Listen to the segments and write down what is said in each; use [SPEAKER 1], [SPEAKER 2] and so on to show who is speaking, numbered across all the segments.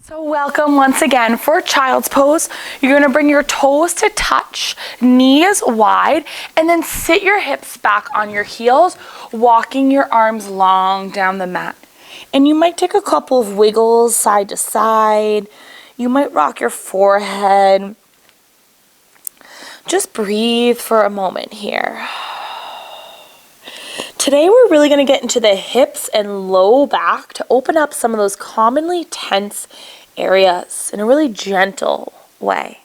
[SPEAKER 1] So welcome once again for child's pose. You're going to bring your toes to touch, knees wide, and then sit your hips back on your heels, walking your arms long down the mat. And you might take a couple of wiggles side to side. You might rock your forehead. Just breathe for a moment here. Today we're really going to get into the hips and low back to open up some of those commonly tense areas in a really gentle way.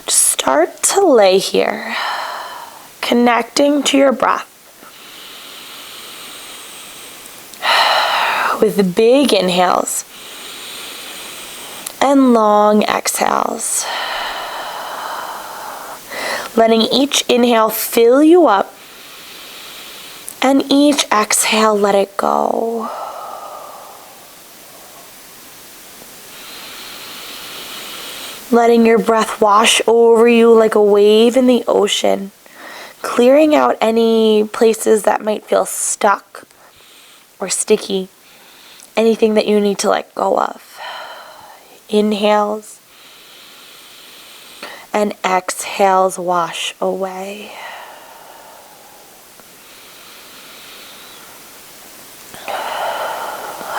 [SPEAKER 1] Just start to lay here, connecting to your breath. With big inhales and long exhales. Letting each inhale fill you up and each exhale let it go. Letting your breath wash over you like a wave in the ocean, clearing out any places that might feel stuck or sticky, anything that you need to let go of. Inhales and exhales wash away.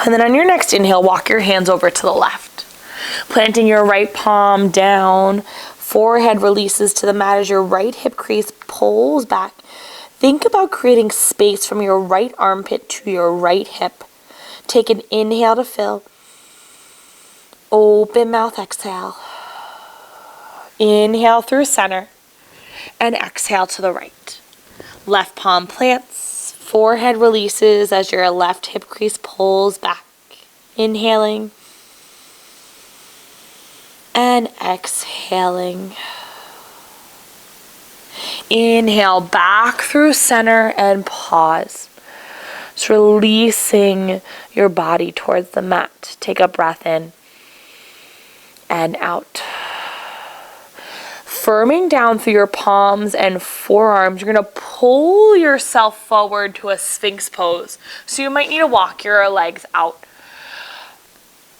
[SPEAKER 1] And then on your next inhale, walk your hands over to the left, planting your right palm down. Forehead releases to the mat as your right hip crease pulls back. Think about creating space from your right armpit to your right hip. Take an inhale to fill. Open mouth, exhale. Inhale through center and exhale to the right. Left palm plants, forehead releases as your left hip crease pulls back. Inhaling and exhaling. Inhale back through center and pause. Just releasing your body towards the mat. Take a breath in and out. Firming down through your palms and forearms, you're going to pull yourself forward to a Sphinx pose. So you might need to walk your legs out.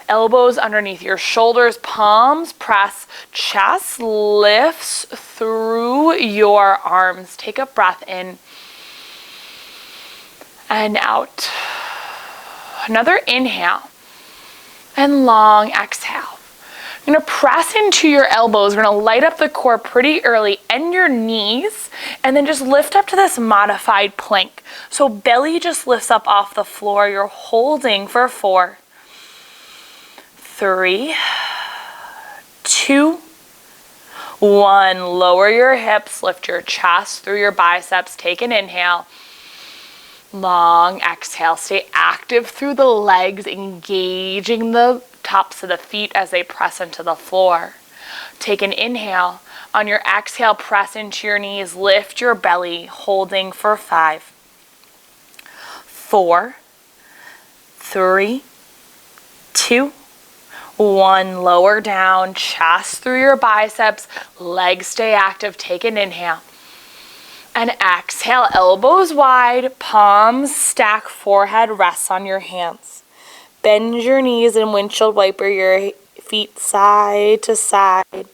[SPEAKER 1] Elbows underneath your shoulders, palms press, chest lifts through your arms. Take a breath in and out. Another inhale and long exhale. You're going to press into your elbows. We're going to light up the core pretty early. End your knees and then just lift up to this modified plank. So belly just lifts up off the floor. You're holding for 4, 3, 2, 1. Lower your hips, lift your chest through your biceps. Take an inhale. Long exhale. Stay active through the legs, engaging the tops of the feet as they press into the floor. Take an inhale. On your exhale, press into your knees. Lift your belly, holding for 5, 4, 3, 2, 1. Lower down, chest through your biceps. Legs stay active. Take an inhale. And exhale, elbows wide, palms stack, forehead rests on your hands. Bend your knees and windshield wiper your feet side to side,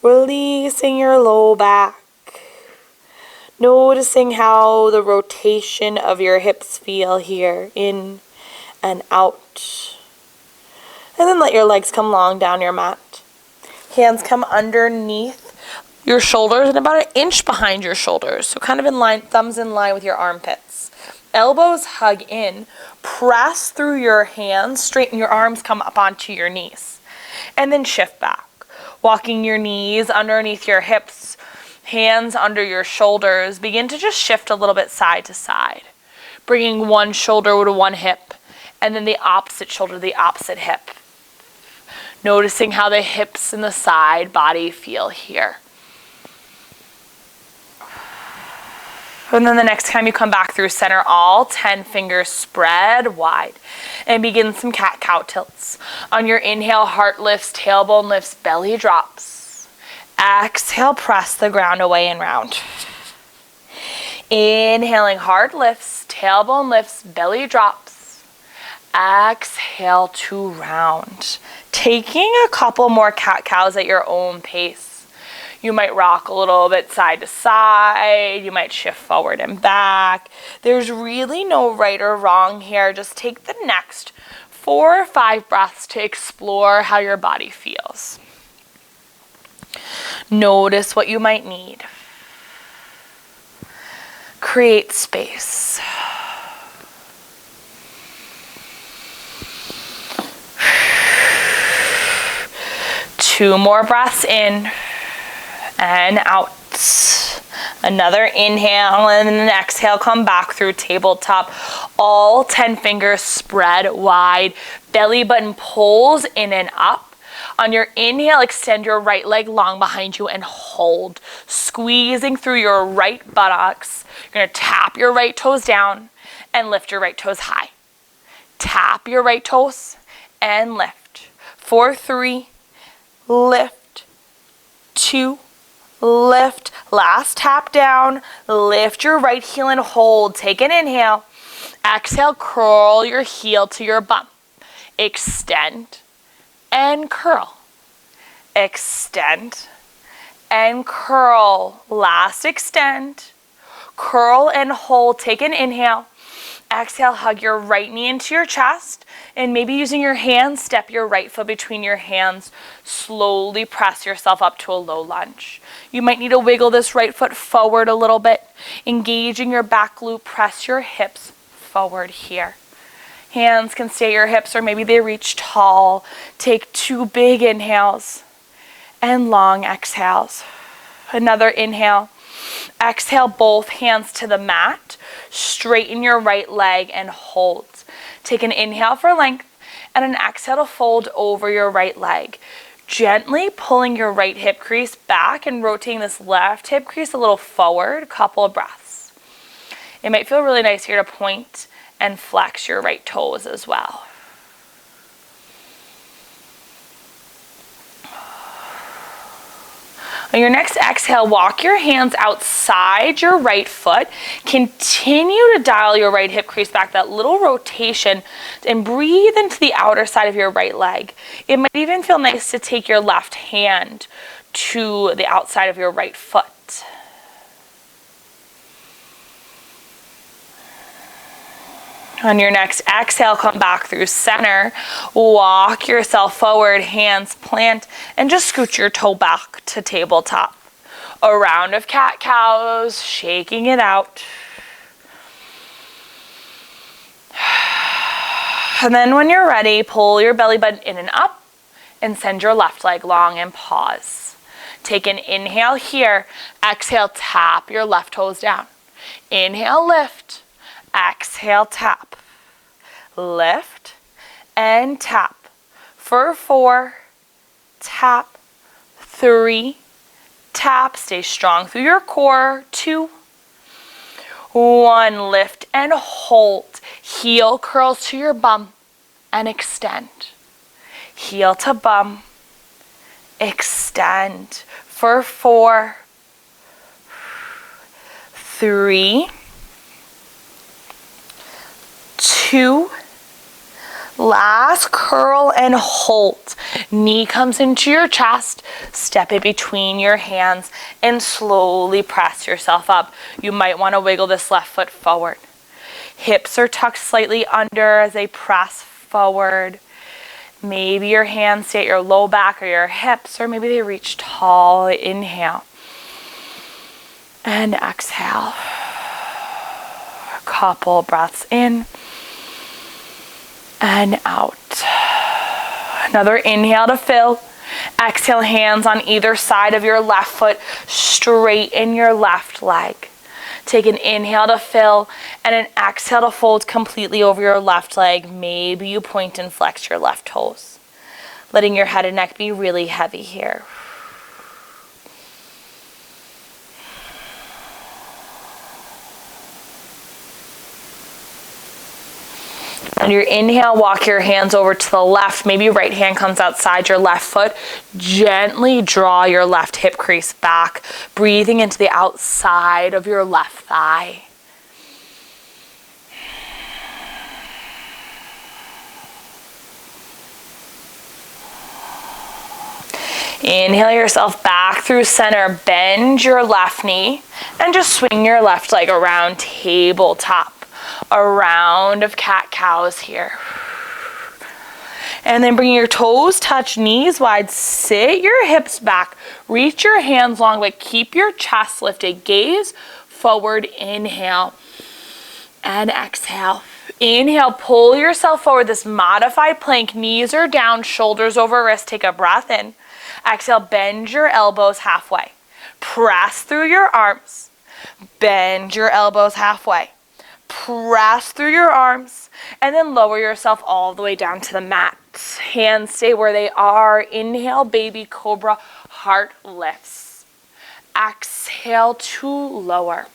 [SPEAKER 1] releasing your low back. Noticing how the rotation of your hips feel here, in and out. And then let your legs come long down your mat. Hands come underneath your shoulders and about 1 inch behind your shoulders. So kind of in line, thumbs in line with your armpits. Elbows hug in. Press through your hands. Straighten your arms, come up onto your knees. And then shift back. Walking your knees underneath your hips. Hands under your shoulders. Begin to just shift a little bit side to side. Bringing one shoulder to one hip. And then the opposite shoulder to the opposite hip. Noticing how the hips and the side body feel here. And then the next time you come back through center, all 10 fingers spread wide. And begin some cat-cow tilts. On your inhale, heart lifts, tailbone lifts, belly drops. Exhale, press the ground away and round. Inhaling, heart lifts, tailbone lifts, belly drops. Exhale to round. Taking a couple more cat-cows at your own pace. You might rock a little bit side to side. You might shift forward and back. There's really no right or wrong here. Just take the next 4 or 5 breaths to explore how your body feels. Notice what you might need. Create space. Two more breaths in and out. Another inhale and an exhale. Come back through tabletop. All 10 fingers spread wide. Belly button pulls in and up. On your inhale, extend your right leg long behind you and hold. Squeezing through your right buttocks. You're going to tap your right toes down and lift your right toes high. Tap your right toes and lift. 4, 3, lift, 2, lift. Last tap down. Lift your right heel and hold. Take an inhale. Exhale, curl your heel to your bum. Extend and curl. Extend and curl. Last extend. Curl and hold. Take an inhale. Exhale, hug your right knee into your chest, and maybe using your hands, step your right foot between your hands. Slowly press yourself up to a low lunge. You might need to wiggle this right foot forward a little bit. Engaging your back glute, press your hips forward here. Hands can stay at your hips, or maybe they reach tall. Take 2 big inhales and long exhales. Another inhale. Exhale, both hands to the mat. Straighten your right leg and hold. Take an inhale for length and an exhale to fold over your right leg. Gently pulling your right hip crease back and rotating this left hip crease a little forward. Couple of breaths. It might feel really nice here to point and flex your right toes as well. On your next exhale, walk your hands outside your right foot. Continue to dial your right hip crease back, that little rotation, and breathe into the outer side of your right leg. It might even feel nice to take your left hand to the outside of your right foot. On your next exhale, come back through center. Walk yourself forward, hands plant, and just scoot your toe back to tabletop. A round of cat-cows, shaking it out. And then when you're ready, pull your belly button in and up and send your left leg long and pause. Take an inhale here. Exhale, tap your left toes down. Inhale, lift. Exhale, tap. Lift and tap. For 4, tap. 3, tap. Stay strong through your core. 2, 1, lift and hold. Heel curls to your bum and extend. Heel to bum. Extend. For 4, 3, 2, last curl and hold. Knee comes into your chest, step it between your hands and slowly press yourself up. You might want to wiggle this left foot forward. Hips are tucked slightly under as they press forward. Maybe your hands stay at your low back or your hips, or maybe they reach tall. Inhale and exhale. A couple breaths in and out. Another inhale to fill. Exhale, hands on either side of your left foot. Straighten your left leg. Take an inhale to fill and an exhale to fold completely over your left leg. Maybe you point and flex your left toes. Letting your head and neck be really heavy here. On your inhale, walk your hands over to the left. Maybe your right hand comes outside your left foot. Gently draw your left hip crease back, breathing into the outside of your left thigh. Inhale yourself back through center. Bend your left knee and just swing your left leg around tabletop. A round of cat-cows here. And then bring your toes touch, knees wide. Sit your hips back. Reach your hands long, but keep your chest lifted. Gaze forward. Inhale and exhale. Inhale, pull yourself forward. This modified plank. Knees are down, shoulders over wrist. Take a breath in. Exhale, bend your elbows halfway. Press through your arms. Bend your elbows halfway. Press through your arms. And then lower yourself all the way down to the mat. Hands stay where they are. Inhale, baby cobra. Heart lifts. Exhale to lower.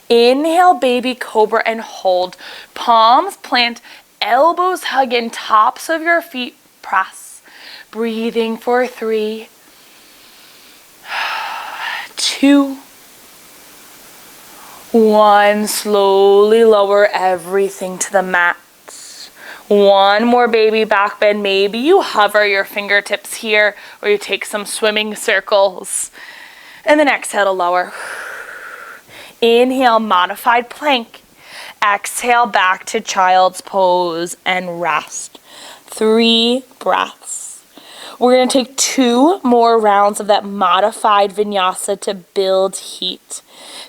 [SPEAKER 1] Inhale, baby cobra, and hold. Palms plant, elbows hug in, tops of your feet press. Breathing for 3, 2, 1. Slowly lower everything to the mat. One more baby back bend. Maybe you hover your fingertips here, or you take some swimming circles. And then exhale to lower. Inhale, modified plank. Exhale back to child's pose and rest. 3 breaths. We're going to take 2 more rounds of that modified vinyasa to build heat.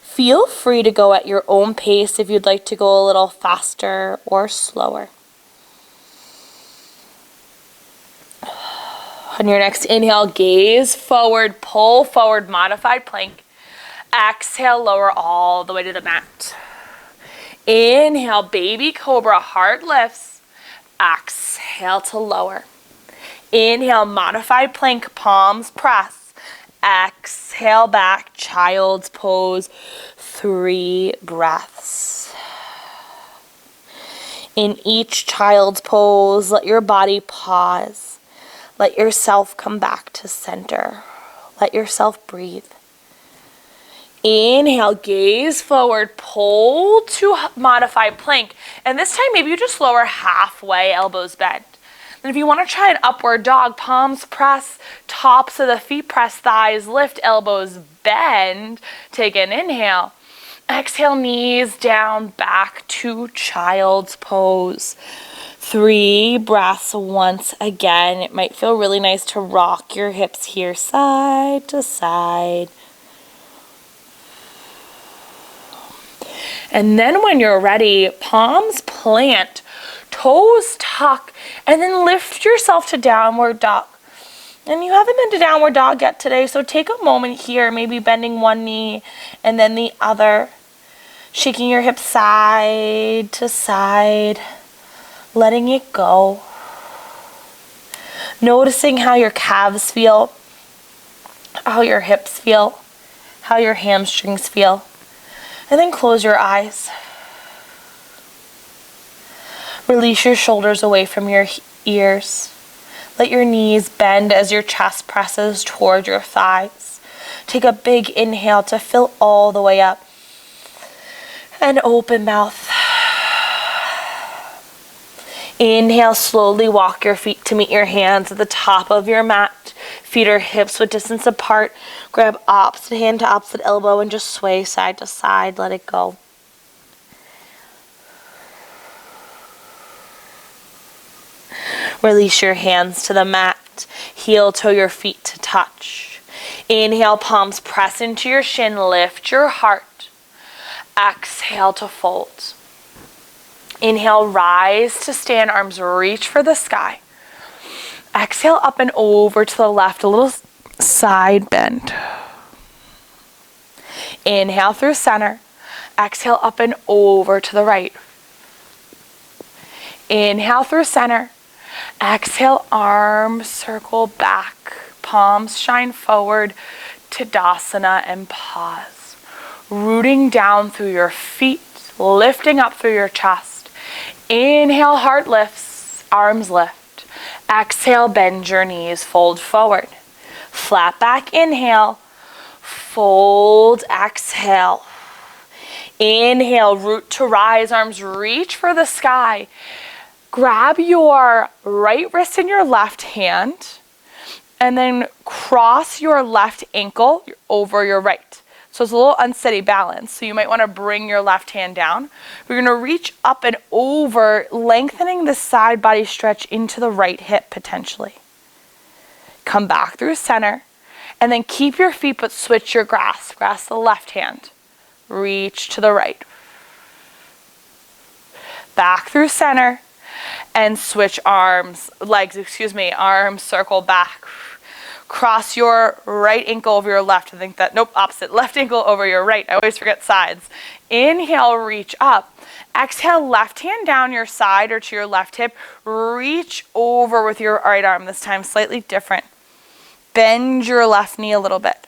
[SPEAKER 1] Feel free to go at your own pace if you'd like to go a little faster or slower. On your next inhale, gaze forward, pull forward, modified plank. Exhale, lower all the way to the mat. Inhale, baby cobra, heart lifts. Exhale to lower. Inhale, modified plank, palms press. Exhale back, child's pose. 3 breaths. In each child's pose, let your body pause. Let yourself come back to center. Let yourself breathe. Inhale, gaze forward, pull to modified plank. And this time, maybe you just lower halfway, elbows bent. Then if you want to try an upward dog, palms press, tops of the feet press, thighs lift, elbows bend. Take an inhale. Exhale, knees down, back to child's pose. 3 breaths once again. It might feel really nice to rock your hips here, side to side. And then when you're ready, palms plant, toes tuck, and then lift yourself to downward dog. And you haven't been to downward dog yet today, so take a moment here, maybe bending one knee and then the other. Shaking your hips side to side, letting it go. Noticing how your calves feel, how your hips feel, how your hamstrings feel. And then close your eyes. Release your shoulders away from your ears. Let your knees bend as your chest presses toward your thighs. Take a big inhale to fill all the way up. And open mouth. Inhale, slowly walk your feet to meet your hands at the top of your mat. Feet are hips width distance apart. Grab opposite hand to opposite elbow and just sway side to side. Let it go. Release your hands to the mat. Heel toe your feet to touch. Inhale, palms press into your shin. Lift your heart. Exhale to fold. Inhale, rise to stand, arms reach for the sky. Exhale, up and over to the left, a little side bend. Inhale through center. Exhale, up and over to the right. Inhale through center. Exhale, arms circle back. Palms shine forward, Tadasana, and pause. Rooting down through your feet, lifting up through your chest. Inhale, heart lifts, arms lift. Exhale, bend your knees, fold forward. Flat back, inhale. Fold, exhale. Inhale, root to rise, arms reach for the sky. Grab your right wrist in your left hand And then cross your left ankle over your right. So it's a little unsteady balance. So you might want to bring your left hand down. We're going to reach up and over, lengthening the side body stretch into the right hip potentially. Come back through center. And then keep your feet, but switch your grasp. Grasp the left hand. Reach to the right. Back through center. And switch arms, arms circle back. Cross your right ankle over your left. I think that, nope, opposite. Left ankle over your right. I always forget sides. Inhale, reach up. Exhale, left hand down your side or to your left hip. Reach over with your right arm. This time slightly different. Bend your left knee a little bit.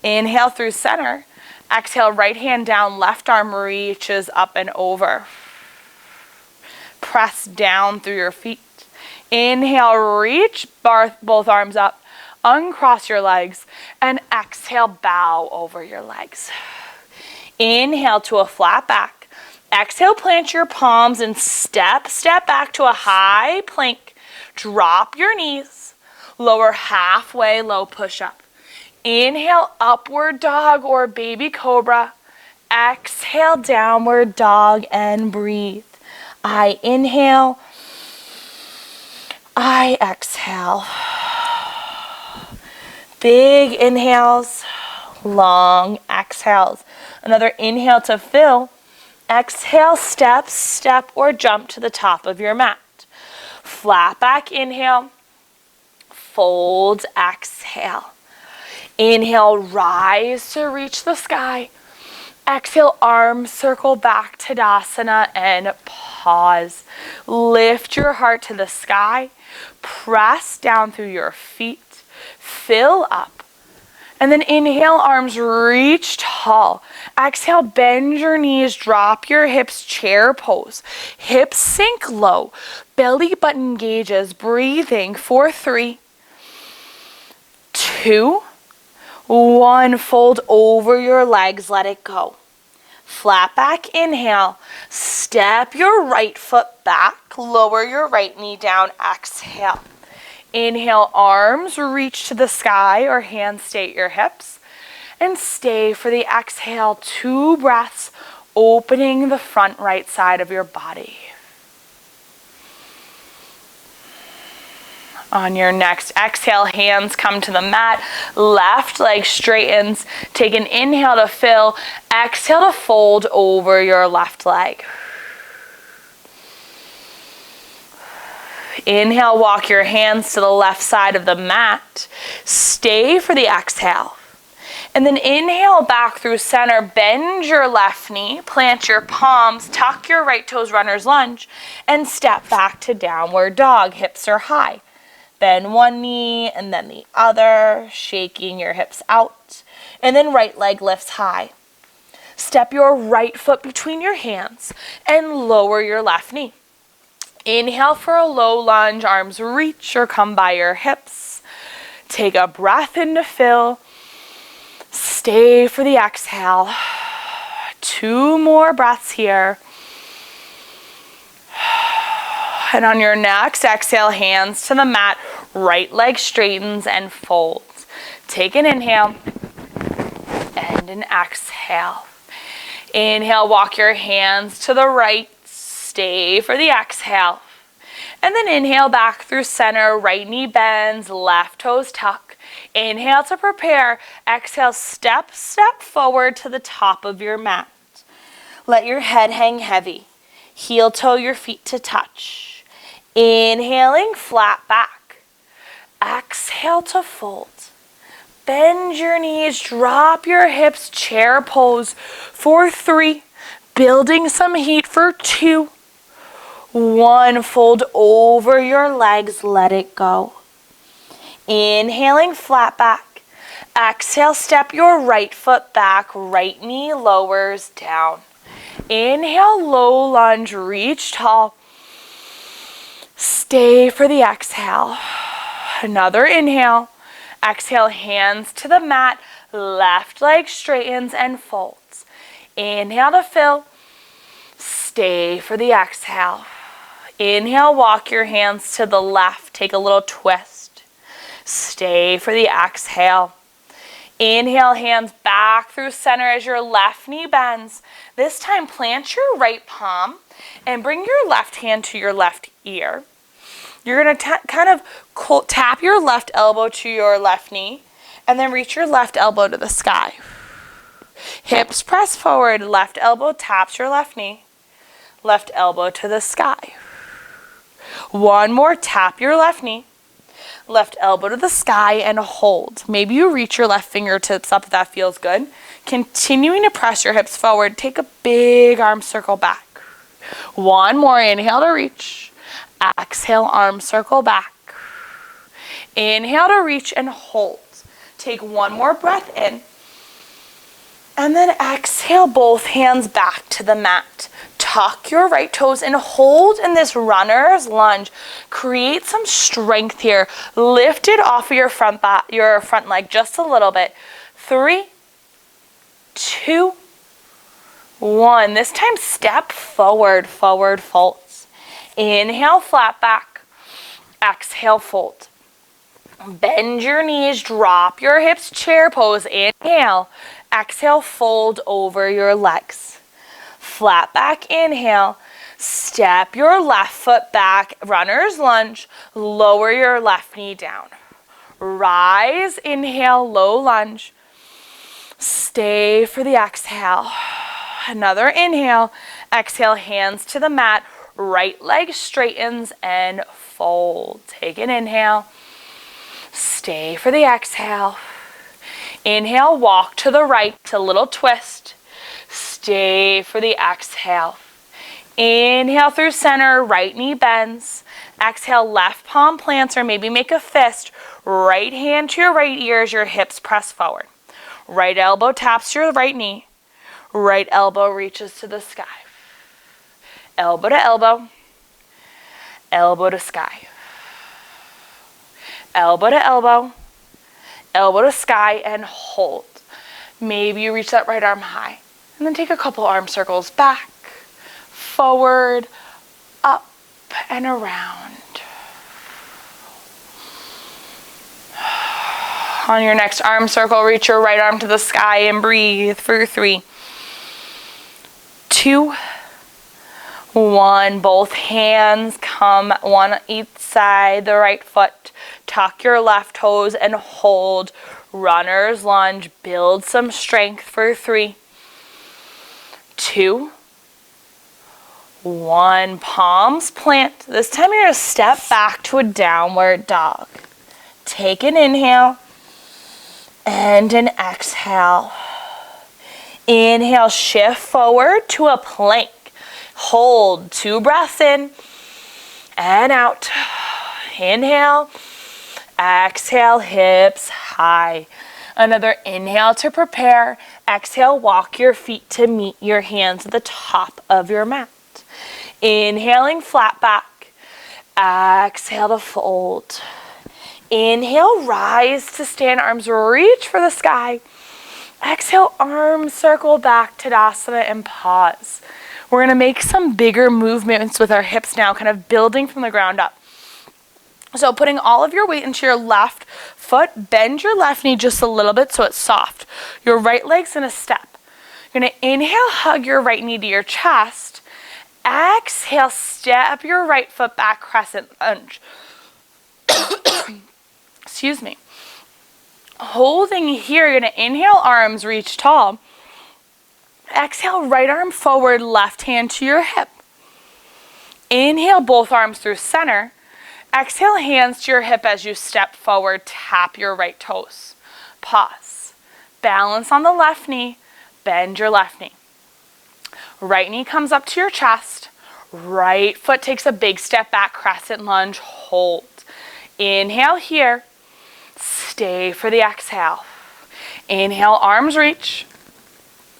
[SPEAKER 1] Inhale through center. Exhale, right hand down, left arm reaches up and over. Press down through your feet. Inhale, reach both arms up. Uncross your legs. And exhale, bow over your legs. Inhale to a flat back. Exhale, plant your palms and step back to a high plank. Drop your knees. Lower halfway, low push-up. Inhale, upward dog or baby cobra. Exhale, downward dog and breathe. I inhale. I exhale. Big inhales, long exhales. Another inhale to fill. Exhale, step or jump to the top of your mat. Flat back inhale. Fold, exhale. Inhale, rise to reach the sky. Exhale, arms circle back to Tadasana and pause. Lift your heart to the sky. Press down through your feet. Fill up. And then inhale, arms reach tall. Exhale, bend your knees, drop your hips, chair pose. Hips sink low. Belly button engages. Breathing for 3, 2, 1. Fold over your legs, let it go. Flat back, inhale. Step your right foot back. Lower your right knee down. Exhale. Inhale, arms reach to the sky or hands stay at your hips. And stay for the exhale. 2 breaths, opening the front right side of your body. On your next exhale, hands come to the mat. Left leg straightens. Take an inhale to fill. Exhale to fold over your left leg. Inhale, walk your hands to the left side of the mat. Stay for the exhale. And then inhale back through center. Bend your left knee. Plant your palms. Tuck your right toes, runner's lunge. And step back to downward dog. Hips are high. Bend one knee and then the other, shaking your hips out. And then right leg lifts high. Step your right foot between your hands and lower your left knee. Inhale for a low lunge, arms reach or come by your hips. Take a breath in to fill. Stay for the exhale. 2 more breaths here. And on your next exhale, hands to the mat, right leg straightens and folds. Take an inhale and an exhale. Inhale, walk your hands to the right, stay for the exhale. And then inhale back through center, right knee bends, left toes tuck. Inhale to prepare. Exhale, step forward to the top of your mat. Let your head hang heavy. Heel toe your feet to touch. Inhaling, flat back. Exhale to fold. Bend your knees, drop your hips, chair pose for 3. Building some heat for 2. 1, fold over your legs, let it go. Inhaling, flat back. Exhale, step your right foot back, right knee lowers down. Inhale, low lunge, reach tall. Stay for the exhale. Another inhale. Exhale, hands to the mat, left leg straightens and folds. Inhale to fill. Stay for the exhale. Inhale, walk your hands to the left, take a little twist. Stay for the exhale. Inhale, hands back through center as your left knee bends. This time, plant your right palm and bring your left hand to your left ear. You're going to kind of tap your left elbow to your left knee and then reach your left elbow to the sky. Hips press forward, left elbow taps your left knee, left elbow to the sky. One more, tap your left knee, left elbow to the sky and hold. Maybe you reach your left fingertips up if that feels good. Continuing to press your hips forward, take a big arm circle back. One more, inhale to reach. Exhale, arm circle back. Inhale to reach and hold. Take one more breath in. And then exhale, both hands back to the mat. Tuck your right toes and hold in this runner's lunge. Create some strength here. Lift it off of your front leg just a little bit. 3, 2, 1. This time step forward, forward folds. Inhale, flat back. Exhale, fold. Bend your knees, drop your hips, chair pose. Inhale, exhale, fold over your legs. Flat back, inhale. Step your left foot back, runner's lunge. Lower your left knee down. Rise, inhale, low lunge. Stay for the exhale. Another inhale. Exhale, hands to the mat. Right leg straightens and fold. Take an inhale. Stay for the exhale. Inhale, walk to the right, a little twist. Stay for the exhale. Inhale through center, right knee bends. Exhale, left palm plants or maybe make a fist. Right hand to your right ear as your hips press forward. Right elbow taps your right knee. Right elbow reaches to the sky. Elbow to elbow. Elbow to sky. Elbow to elbow. Elbow to sky and hold. Maybe you reach that right arm high. And then take a couple arm circles back, forward, up, and around. On your next arm circle, reach your right arm to the sky and breathe for 3, 2, 1. Both hands come one on each side, the right foot. Tuck your left toes and hold. Runner's lunge. Build some strength for 3, 2, 1. Palms plant. This time you're going to step back to a downward dog. Take an inhale and an exhale. Inhale, shift forward to a plank. Hold 2 breaths in and out. Inhale, exhale, hips high. Another inhale to prepare. Exhale, walk your feet to meet your hands at the top of your mat. Inhaling, flat back. Exhale to fold. Inhale, rise to stand, arms reach for the sky. Exhale, arms circle back, Tadasana, and pause. We're going to make some bigger movements with our hips now, kind of building from the ground up. So putting all of your weight into your left foot, bend your left knee just a little bit so it's soft. Your right leg's in a step. You're going to inhale, hug your right knee to your chest. Exhale, step your right foot back, crescent lunge. Excuse me. Holding here, you're going to inhale, arms reach tall. Exhale, right arm forward, left hand to your hip. Inhale, both arms through center. Exhale, hands to your hip as you step forward, tap your right toes. Pause. Balance on the left knee, bend your left knee. Right knee comes up to your chest. Right foot takes a big step back, crescent lunge, hold. Inhale here. Stay for the exhale. Inhale, arms reach.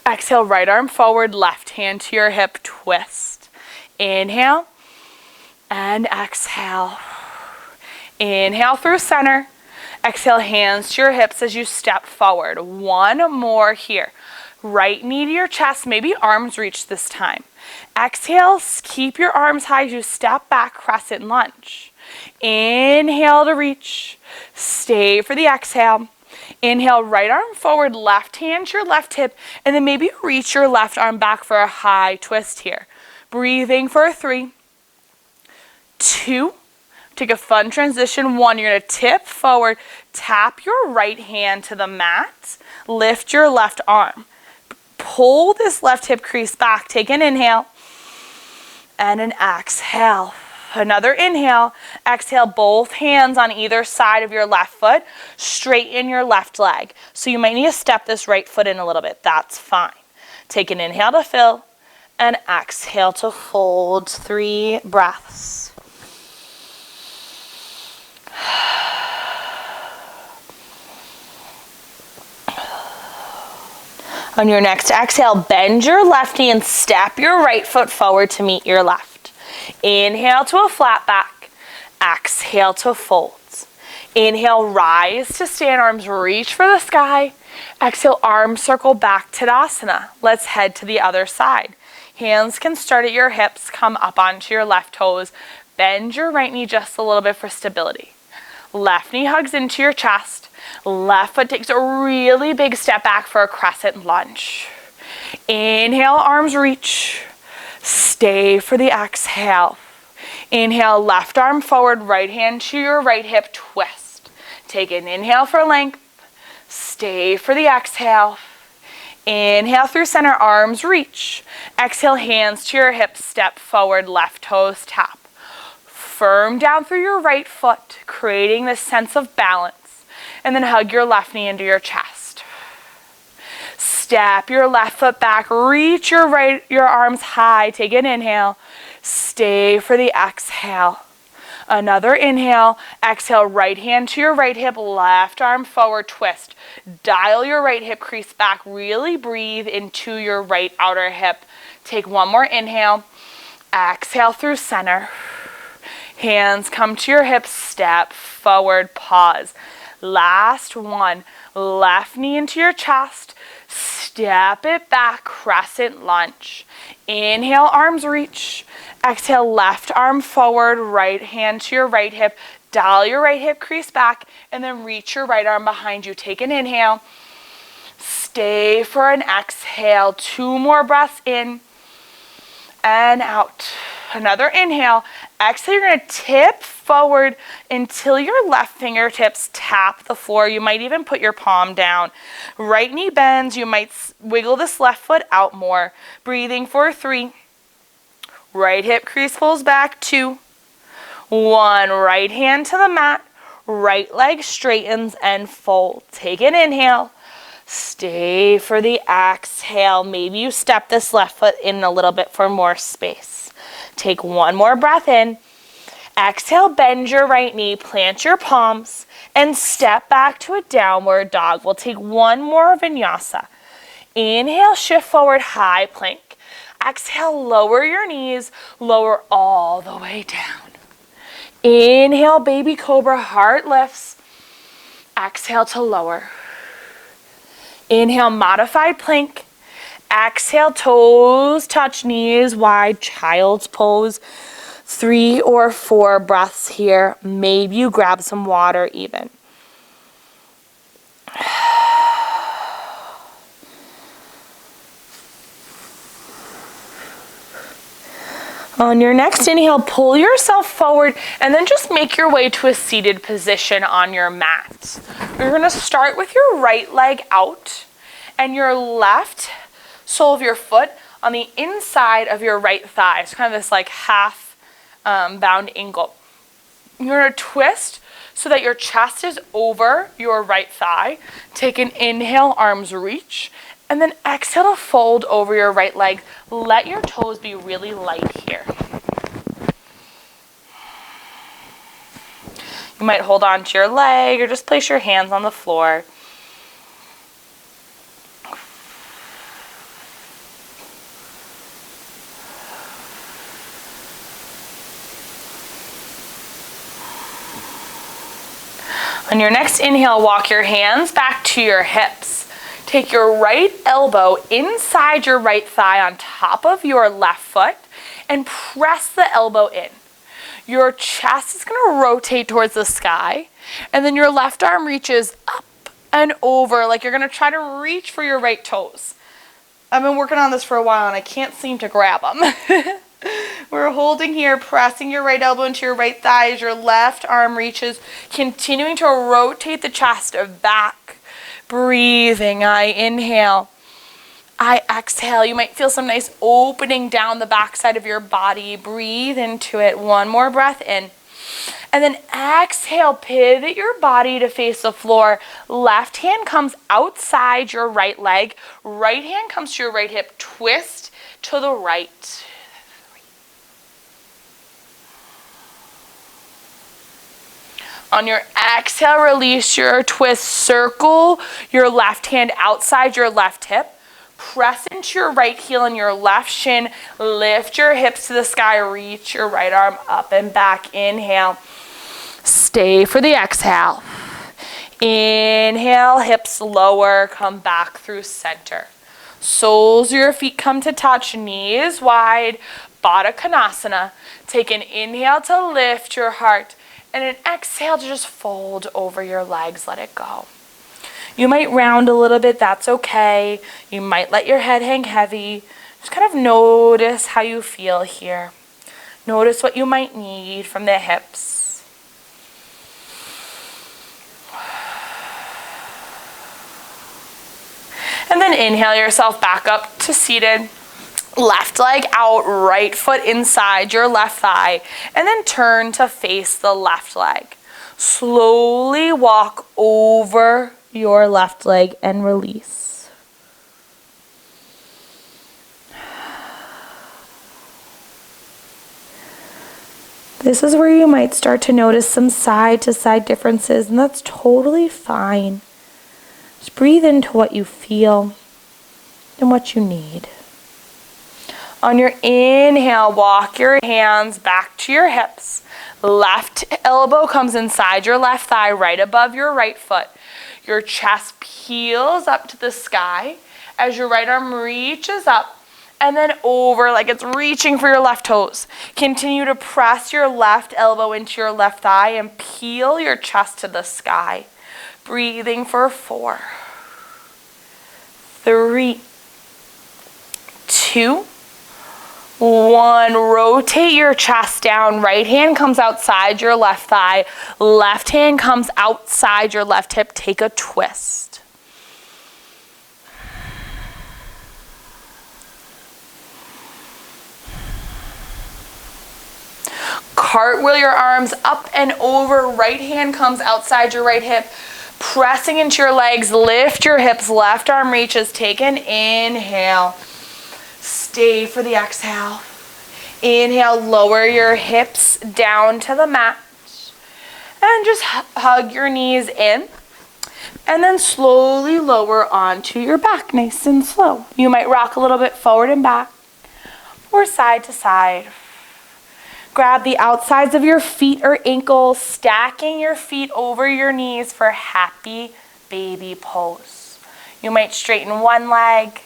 [SPEAKER 1] Exhale, right arm forward, left hand to your hip, twist. Inhale and exhale. Inhale through center. Exhale, hands to your hips as you step forward. One more here. Right knee to your chest, maybe arms reach this time. Exhale, keep your arms high as you step back, crescent lunge. Inhale to reach. Stay for the exhale. Inhale, right arm forward, left hand to your left hip, and then maybe reach your left arm back for a high twist here. Breathing for 3, 2, take a fun transition. 1, you're going to tip forward, tap your right hand to the mat, lift your left arm. Pull this left hip crease back, take an inhale, and an exhale. Another inhale, exhale, both hands on either side of your left foot, straighten your left leg. So you might need to step this right foot in a little bit, that's fine. Take an inhale to fill, and exhale to fold, 3 breaths. On your next exhale, bend your left knee and step your right foot forward to meet your left. Inhale to a flat back. Exhale to folds. Inhale, rise to stand, arms reach for the sky. Exhale, arms circle back, Tadasana. Let's head to the other side. Hands can start at your hips, come up onto your left toes. Bend your right knee just a little bit for stability. Left knee hugs into your chest. Left foot takes a really big step back for a crescent lunge. Inhale, arms reach. Stay for the exhale. Inhale, left arm forward, right hand to your right hip, twist. Take an inhale for length. Stay for the exhale. Inhale through center, arms reach. Exhale, hands to your hips, step forward, left toes tap. Firm down through your right foot, creating this sense of balance. And then hug your left knee into your chest. Step your left foot back, reach your arms high, take an inhale, stay for the exhale. Another inhale, exhale, right hand to your right hip, left arm forward, twist. Dial your right hip crease back, really breathe into your right outer hip. Take one more inhale, exhale through center. Hands come to your hips, step forward, pause. Last one, left knee into your chest. Step it back, crescent lunge. Inhale, arms reach. Exhale, left arm forward, right hand to your right hip. Dial your right hip crease back, and then reach your right arm behind you. Take an inhale. Stay for an exhale. 2 more breaths in and out. Another inhale. Exhale, you're going to tip forward until your left fingertips tap the floor. You might even put your palm down. Right knee bends. You might wiggle this left foot out more. Breathing for 3. Right hip crease pulls back. 2. 1. Right hand to the mat. Right leg straightens and fold. Take an inhale. Stay for the exhale. Maybe you step this left foot in a little bit for more space. Take 1 more breath in. Exhale, bend your right knee, plant your palms, and step back to a downward dog. We'll take 1 more vinyasa. Inhale, shift forward, high plank. Exhale, lower your knees, lower all the way down. Inhale, baby cobra, heart lifts. Exhale to lower. Inhale, modified plank. Exhale, toes touch, knees wide, child's pose. 3 or 4 breaths here. Maybe you grab some water even. On your next inhale, pull yourself forward and then just make your way to a seated position on your mat. You're going to start with your right leg out and your left sole of your foot on the inside of your right thigh. It's kind of this like half bound angle. You're going to twist so that your chest is over your right thigh. Take an inhale, arms reach, and then exhale to fold over your right leg. Let your toes be really light here. You might hold on to your leg or just place your hands on the floor. On your next inhale, walk your hands back to your hips. Take your right elbow inside your right thigh on top of your left foot and press the elbow in. Your chest is going to rotate towards the sky, and then your left arm reaches up and over, like you're going to try to reach for your right toes. I've been working on this for a while and I can't seem to grab them. We're holding here, pressing your right elbow into your right thigh as your left arm reaches, continuing to rotate the chest back. Breathing, I inhale. I exhale. You might feel some nice opening down the backside of your body. Breathe into it. One more breath in. And then exhale, pivot your body to face the floor. Left hand comes outside your right leg. Right hand comes to your right hip. Twist to the right. On your exhale, release your twist. Circle your left hand outside your left hip. Press into your right heel and your left shin. Lift your hips to the sky. Reach your right arm up and back. Inhale. Stay for the exhale. Inhale, hips lower. Come back through center. Soles of your feet come to touch. Knees wide. Baddha Konasana. Take an inhale to lift your heart. And an exhale to just fold over your legs. Let it go. You might round a little bit, that's okay. You might let your head hang heavy. Just kind of notice how you feel here. Notice what you might need from the hips. And then inhale yourself back up to seated. Left leg out, right foot inside your left thigh. And then turn to face the left leg. Slowly walk over your left leg and release. This is where you might start to notice some side to side differences, and that's totally fine. Just breathe into what you feel and what you need. On your inhale, walk your hands back to your hips. Left elbow comes inside your left thigh, right above your right foot. Your chest peels up to the sky as your right arm reaches up and then over like it's reaching for your left toes. Continue to press your left elbow into your left thigh and peel your chest to the sky. Breathing for 4, 3, 2, 1. Rotate your chest down. Right hand comes outside your left thigh. Left hand comes outside your left hip. Take a twist. Cartwheel your arms up and over. Right hand comes outside your right hip. Pressing into your legs. Lift your hips. Left arm reaches. Take an inhale. Stay for the exhale. Inhale, lower your hips down to the mat. And just hug your knees in. And then slowly lower onto your back, nice and slow. You might rock a little bit forward and back or side to side. Grab the outsides of your feet or ankles, stacking your feet over your knees for happy baby pose. You might straighten one leg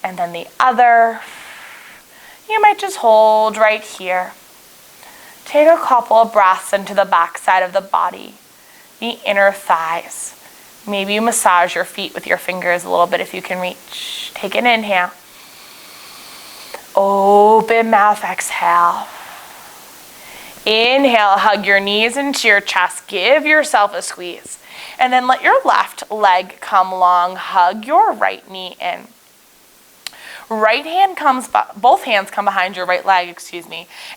[SPEAKER 1] and then the other. You might just hold right here. Take a couple of breaths into the back side of the body, the inner thighs. Maybe you massage your feet with your fingers a little bit if you can reach. Take an inhale. Open mouth, exhale. Inhale, hug your knees into your chest. Give yourself a squeeze. And then let your left leg come long. Hug your right knee in. Right hand comes, both hands come behind your right leg,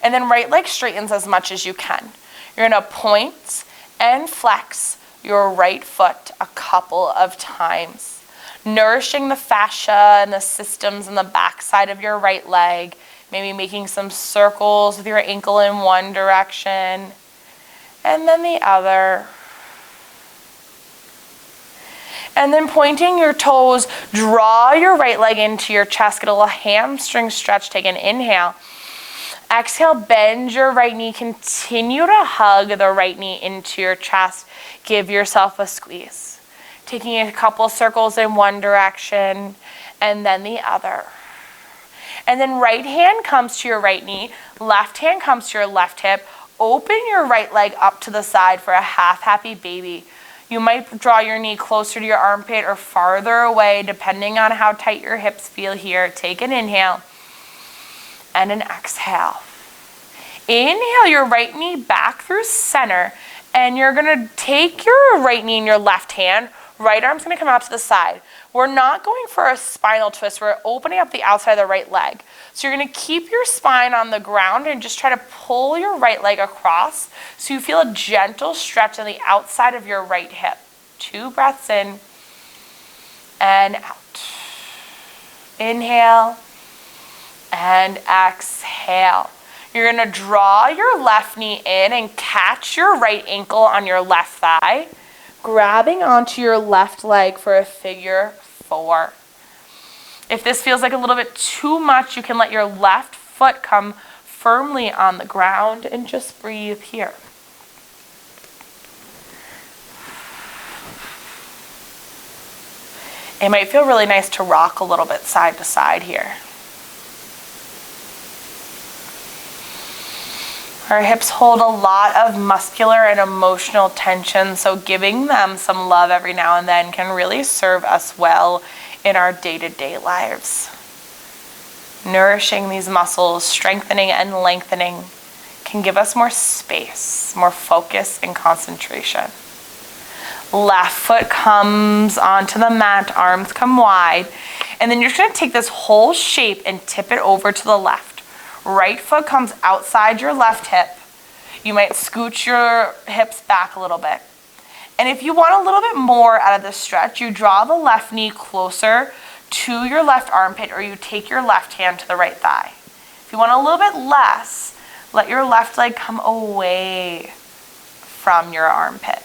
[SPEAKER 1] and then right leg straightens as much as you can. You're going to point and flex your right foot a couple of times, nourishing the fascia and the systems in the backside of your right leg, maybe making some circles with your ankle in one direction, and then the other. And then pointing your toes, draw your right leg into your chest. Get a little hamstring stretch. Take an inhale. Exhale, bend your right knee. Continue to hug the right knee into your chest. Give yourself a squeeze. Taking a couple circles in one direction and then the other. And then right hand comes to your right knee. Left hand comes to your left hip. open your right leg up to the side for a half happy baby. You might draw your knee closer to your armpit or farther away, depending on how tight your hips feel here. Take an inhale and an exhale. Inhale your right knee back through center, and you're gonna take your right knee in your left hand. Right arm's gonna come out to the side. We're not going for a spinal twist. We're opening up the outside of the right leg. So you're gonna keep your spine on the ground and just try to pull your right leg across so you feel a gentle stretch on the outside of your right hip. 2 breaths in and out. Inhale and exhale. You're gonna draw your left knee in and catch your right ankle on your left thigh, grabbing onto your left leg for a figure 4. If this feels like a little bit too much, you can let your left foot come firmly on the ground and just breathe here. It might feel really nice to rock a little bit side to side here. Our hips hold a lot of muscular and emotional tension, so giving them some love every now and then can really serve us well in our day-to-day lives. Nourishing these muscles, strengthening and lengthening, can give us more space, more focus and concentration. Left foot comes onto the mat, arms come wide, and then you're just going to take this whole shape and tip it over to the left. Right foot comes outside your left hip. You might scooch your hips back a little bit. And if you want a little bit more out of this stretch, you draw the left knee closer to your left armpit, or you take your left hand to the right thigh. If you want a little bit less, let your left leg come away from your armpit.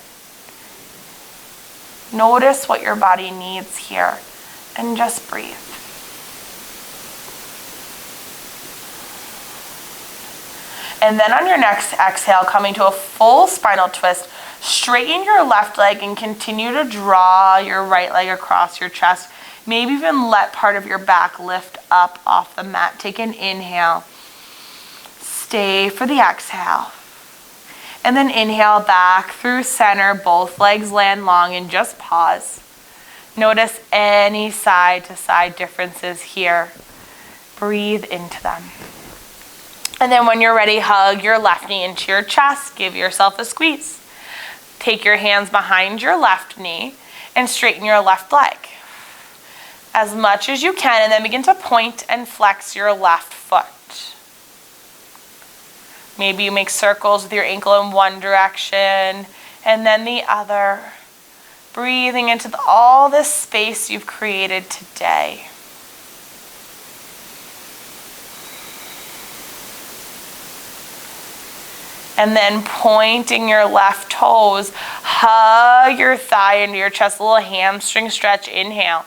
[SPEAKER 1] Notice what your body needs here and just breathe. And then on your next exhale, coming to a full spinal twist, straighten your left leg and continue to draw your right leg across your chest. Maybe even let part of your back lift up off the mat. Take an inhale. Stay for the exhale. And then inhale back through center. Both legs land long and just pause. Notice any side to side differences here. Breathe into them. And then when you're ready, hug your left knee into your chest. Give yourself a squeeze. Take your hands behind your left knee and straighten your left leg as much as you can, and then begin to point and flex your left foot. Maybe you make circles with your ankle in one direction and then the other. Breathing into all this space you've created today. And then pointing your left toes, hug your thigh into your chest, a little hamstring stretch, inhale.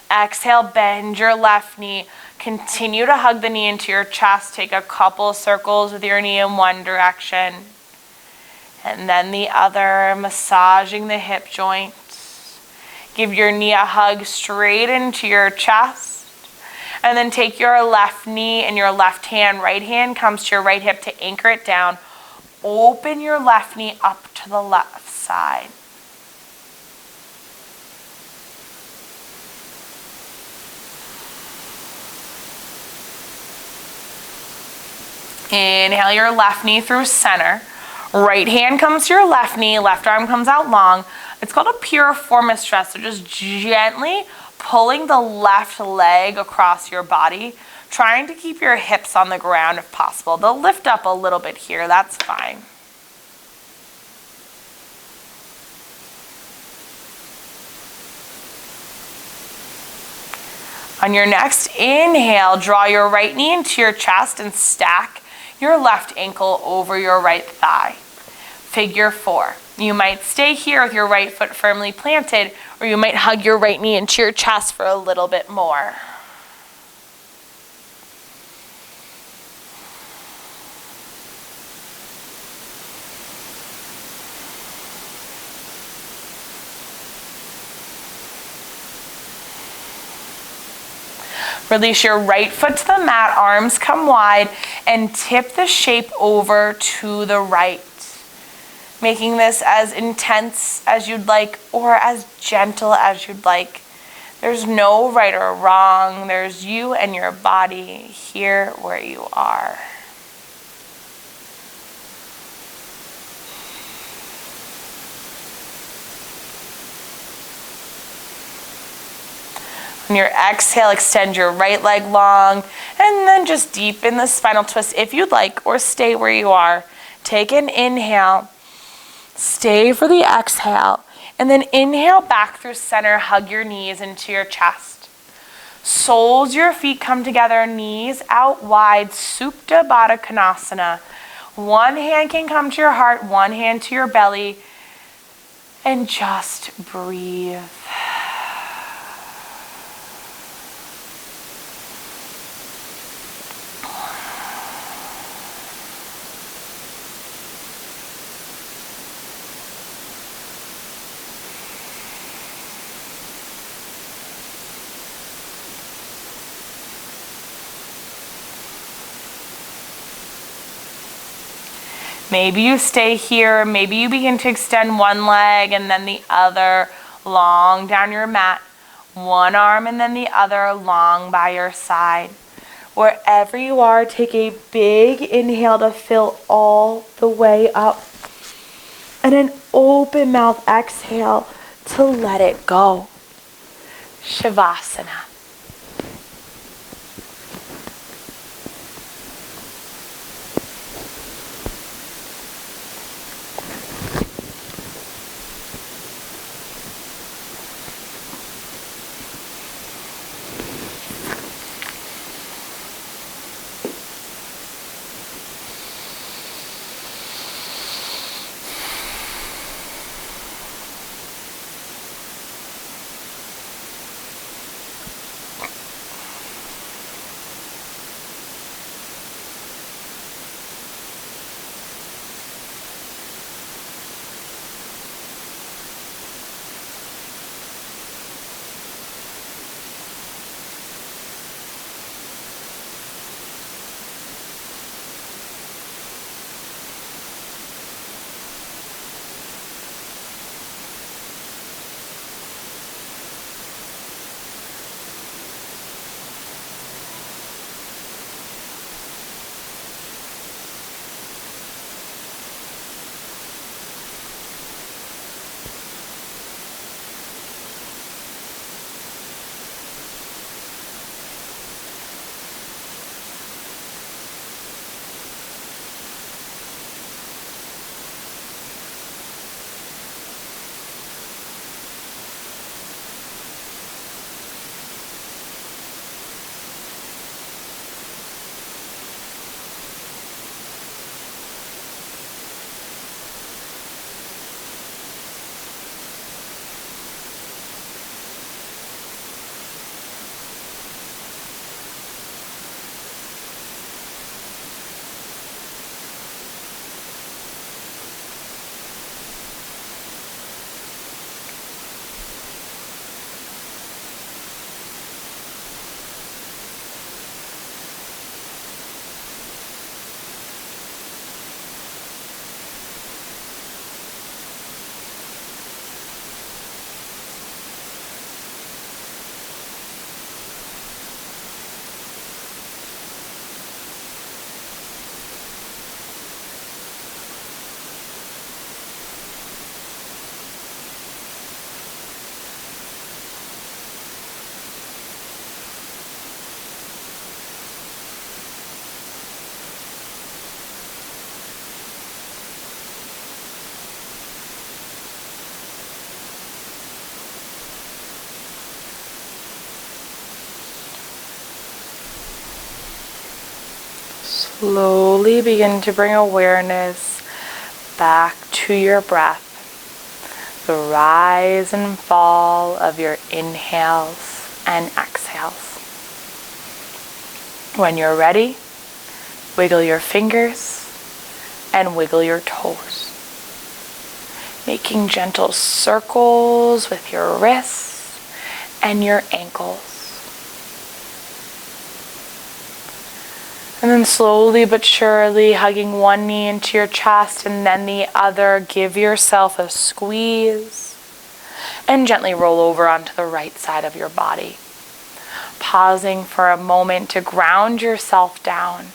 [SPEAKER 1] Exhale, bend your left knee. Continue to hug the knee into your chest. Take a couple circles with your knee in one direction. And then the other, massaging the hip joint. Give your knee a hug straight into your chest. And then take your left knee and your left hand, right hand comes to your right hip to anchor it down. Open your left knee up to the left side. Inhale your left knee through center. Right hand comes to your left knee, left arm comes out long. It's called a piriformis stretch, so just gently pulling the left leg across your body, trying to keep your hips on the ground if possible. They'll lift up a little bit here, that's fine. On your next inhale, draw your right knee into your chest and stack your left ankle over your right thigh. Figure 4. You might stay here with your right foot firmly planted, or you might hug your right knee into your chest for a little bit more. Release your right foot to the mat, arms come wide, and tip the shape over to the right. Making this as intense as you'd like or as gentle as you'd like. There's no right or wrong. There's you and your body here where you are. On your exhale, extend your right leg long and then just deepen the spinal twist if you'd like, or stay where you are. Take an inhale, stay for the exhale, and then inhale back through center, hug your knees into your chest. Soles your feet come together, knees out wide, Supta Baddha Konasana. One hand can come to your heart, one hand to your belly, and just breathe. Maybe you stay here, maybe you begin to extend one leg and then the other long down your mat, one arm and then the other long by your side. Wherever you are, take a big inhale to fill all the way up, and an open mouth exhale to let it go. Shavasana. Slowly begin to bring awareness back to your breath, the rise and fall of your inhales and exhales. When you're ready, wiggle your fingers and wiggle your toes, making gentle circles with your wrists and your ankles. And then slowly but surely hugging one knee into your chest and then the other, give yourself a squeeze and gently roll over onto the right side of your body. Pausing for a moment to ground yourself down,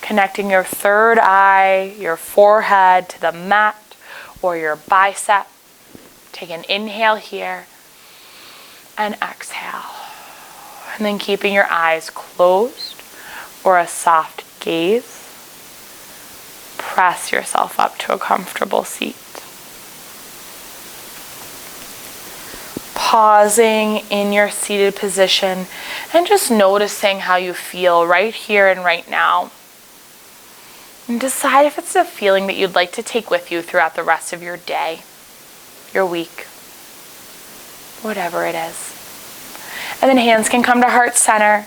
[SPEAKER 1] connecting your third eye, your forehead to the mat or your bicep. Take an inhale here and exhale. And then keeping your eyes closed or a soft gaze, press yourself up to a comfortable seat. Pausing in your seated position and just noticing how you feel right here and right now. And decide if it's a feeling that you'd like to take with you throughout the rest of your day, your week, whatever it is. And then hands can come to heart center.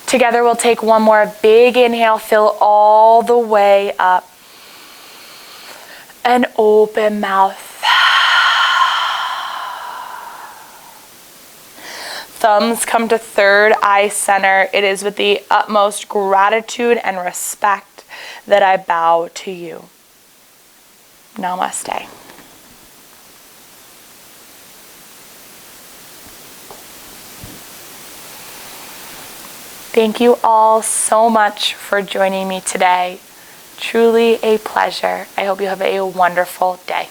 [SPEAKER 1] Together we'll take one more big inhale, fill all the way up. And open mouth. Thumbs come to third eye center. It is with the utmost gratitude and respect that I bow to you. Namaste. Thank you all so much for joining me today. Truly a pleasure. I hope you have a wonderful day.